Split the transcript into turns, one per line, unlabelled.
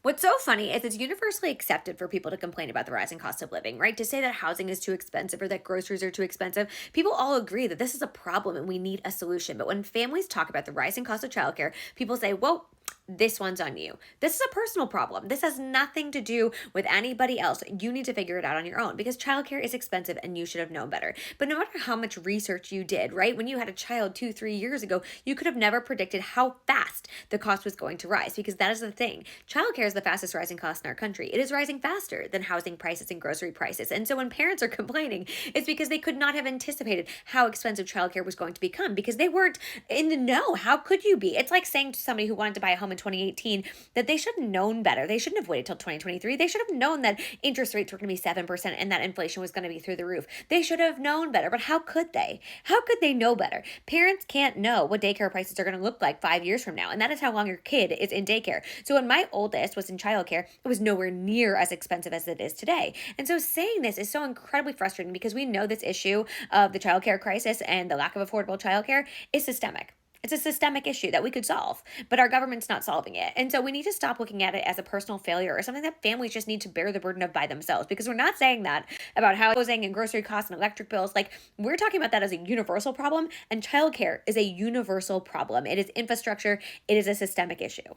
What's so funny is it's universally accepted for people to complain about the rising cost of living, right? To say that housing is too expensive or that groceries are too expensive. People all agree that this is a problem and we need a solution. But when families talk about the rising cost of childcare, people say, well, this one's on you. This is a personal problem. This has nothing to do with anybody else. You need to figure it out on your own because childcare is expensive and you should have known better. But no matter how much research you did, right? When you had a child 2, 3 years ago, you could have never predicted how fast the cost was going to rise because that is the thing. Childcare is the fastest rising cost in our country. It is rising faster than housing prices and grocery prices. And so when parents are complaining, it's because they could not have anticipated how expensive childcare was going to become because they weren't in the know. How could you be? It's like saying to somebody who wanted to buy a home in 2018 that they should have known better. They shouldn't have waited till 2023. They should have known that interest rates were going to be 7% and that inflation was going to be through the roof. They should have known better, but how could they? How could they know better? Parents can't know what daycare prices are going to look like 5 years from now, and that is how long your kid is in daycare. So when my oldest was in childcare, it was nowhere near as expensive as it is today. And so saying this is so incredibly frustrating because we know this issue of the childcare crisis and the lack of affordable childcare is systemic. It's a systemic issue that we could solve, but our government's not solving it. And so we need to stop looking at it as a personal failure or something that families just need to bear the burden of by themselves, because we're not saying that about housing and grocery costs and electric bills. Like, we're talking about that as a universal problem, and childcare is a universal problem. It is infrastructure. It is a systemic issue.